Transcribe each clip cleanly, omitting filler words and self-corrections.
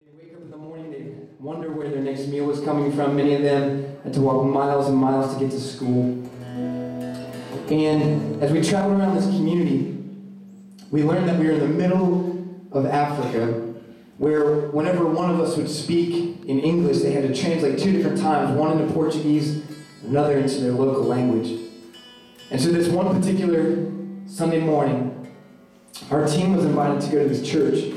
They wake up in the morning, they wonder where their next meal was coming from. Many of them had to walk miles and miles to get to school. And as we traveled around this community, we learned that we were in the middle of Africa, where whenever one of us would speak in English, they had to translate two different times, one into Portuguese, another into their local language. And so this one particular Sunday morning, our team was invited to go to this church.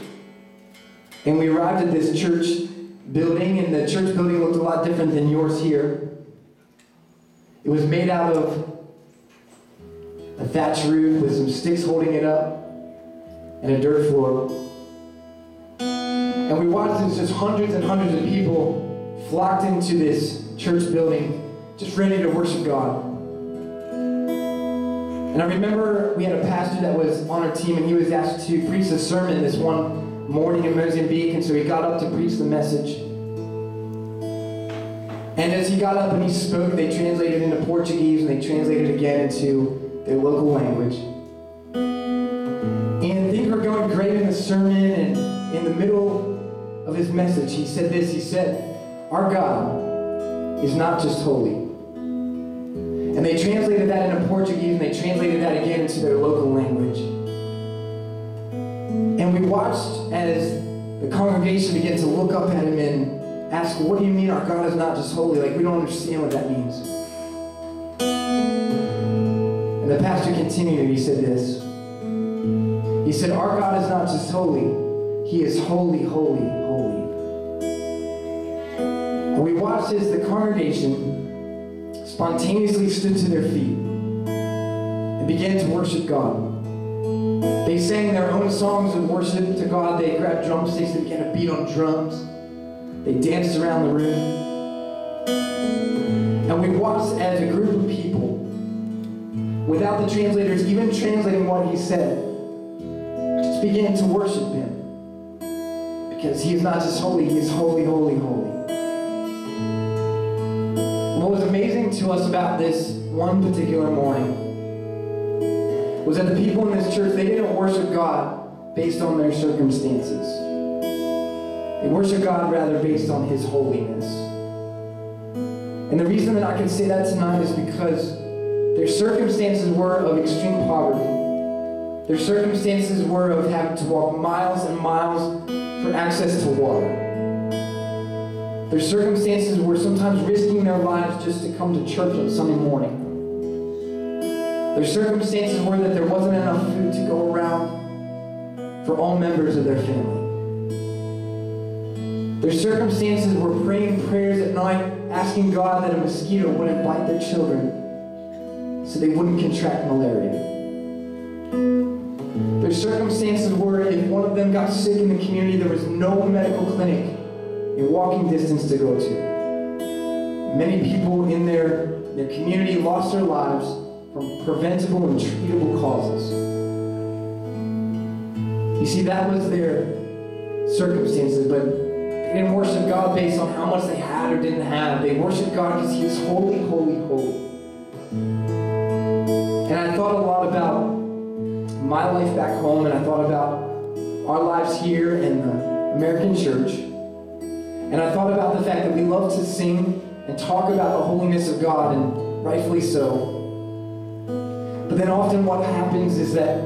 And we arrived at this church building, and the church building looked a lot different than yours here. It was made out of a thatch roof with some sticks holding it up and a dirt floor. And we watched as just hundreds and hundreds of people flocked into this church building, just ready to worship God. And I remember we had a pastor that was on our team, and he was asked to preach a sermon this one morning in Mozambique, and so he got up to preach the message. And as he got up and he spoke, they translated into Portuguese, and they translated again into their local language. And things were going great in the sermon, and in the middle of his message, he said this. He said, "Our God is not just holy." And they translated that into Portuguese, and they translated that again into their local language. And we watched as the congregation began to look up at him and ask, "What do you mean our God is not just holy? Like, we don't understand what that means." And the pastor continued, and he said this. He said, "Our God is not just holy, He is holy, holy, holy." And we watched as the congregation spontaneously stood to their feet and began to worship God. They sang their own songs of worship to God. They grabbed drumsticks and began to beat on drums. They danced around the room. And we watched as a group of people, without the translators even translating what he said, just began to worship him. Because he is not just holy, he is holy, holy, holy. What was amazing to us about this one particular morning was that the people in this church, they didn't worship God based on their circumstances. They worship God rather based on His holiness. And the reason that I can say that tonight is because their circumstances were of extreme poverty. Their circumstances were of having to walk miles and miles for access to water. Their circumstances were sometimes risking their lives just to come to church on Sunday morning. Their circumstances were that there wasn't enough food to go around for all members of their family. Their circumstances were praying prayers at night, asking God that a mosquito wouldn't bite their children so they wouldn't contract malaria. Their circumstances were if one of them got sick in the community, there was no medical clinic in walking distance to go to. Many people in their community lost their lives from preventable and treatable causes. You see, that was their circumstances, but they didn't worship God based on how much they had or didn't have. They worshiped God because He is holy, holy, holy. And I thought a lot about my life back home, and I thought about our lives here in the American church. And I thought about the fact that we love to sing and talk about the holiness of God, and rightfully so. But then often what happens is that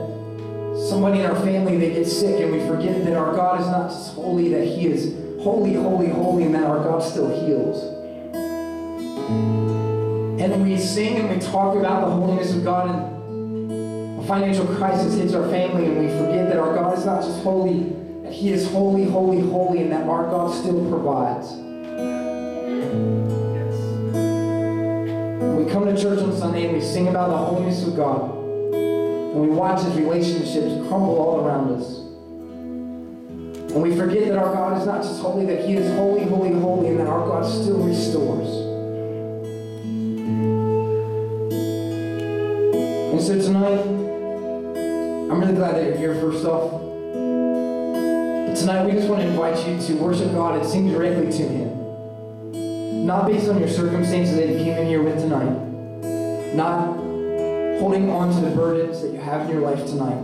somebody in our family, they get sick, and we forget that our God is not just holy, that He is holy, holy, holy, and that our God still heals. And we sing and we talk about the holiness of God, and a financial crisis hits our family, and we forget that our God is not just holy, that He is holy, holy, holy, and that our God still provides. We come to church on Sunday and we sing about the holiness of God, and we watch His relationships crumble all around us. And we forget that our God is not just holy, that He is holy, holy, holy, and that our God still restores. And so tonight, I'm really glad that you're here, first off. But tonight we just want to invite you to worship God and sing directly to Him. Not based on your circumstances that you came in here with tonight. Not holding on to the burdens that you have in your life tonight.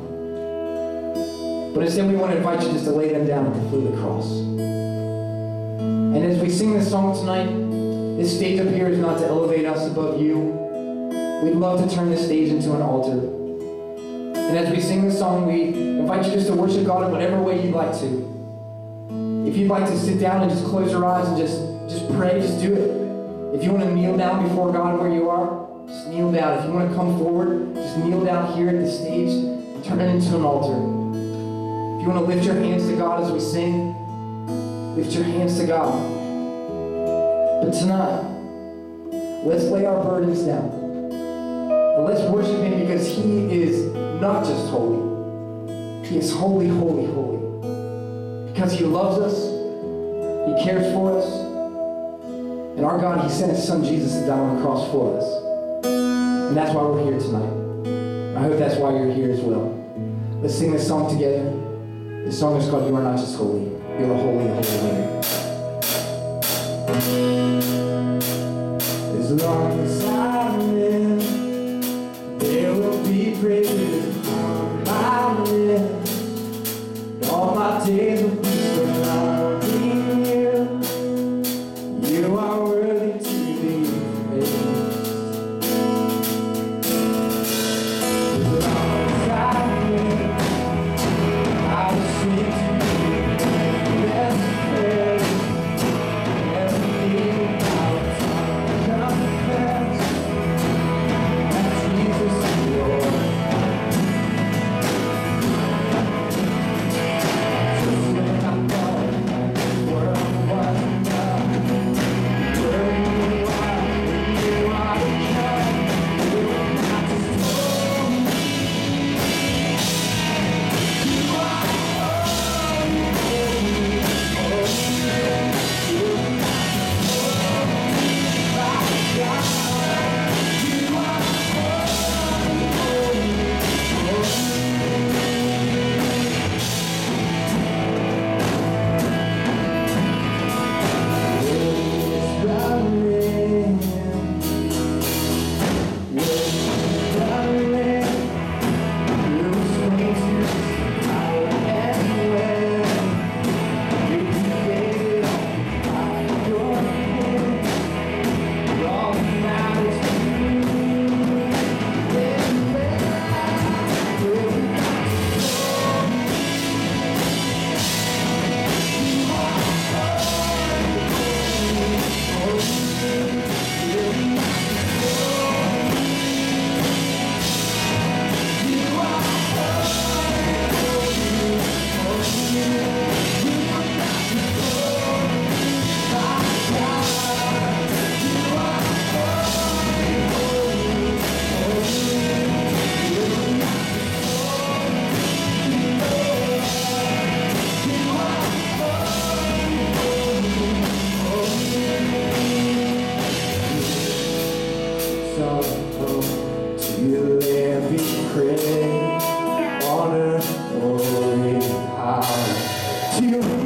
But instead we want to invite you just to lay them down at the foot of the cross. we sing this song tonight, this stage up here is not to elevate us above you. We'd love to turn this stage into an altar. And as we sing this song, we invite you just to worship God in whatever way you'd like to. If you'd like to sit down and just close your eyes and just pray, just do it. If you want to kneel down before God where you are, just kneel down. If you want to come forward, just kneel down here at the stage and turn it into an altar. If you want to lift your hands to God as we sing, lift your hands to God. But tonight, let's lay our burdens down. And let's worship Him because He is not just holy. He is holy, holy, holy. Because He loves us. He cares for us. And our God, He sent His Son Jesus to die on the cross for us. And that's why we're here tonight. I hope that's why you're here as well. Let's sing this song together. This song is called You Are Not Just Holy. You Are Holy, Holy, Holy. As long as I live, there will be praises on my lips. All my days will be surrounding you. You are worthy to be praised. As long as I live, I will sing to you. Best praise. Honor, glory, power to you.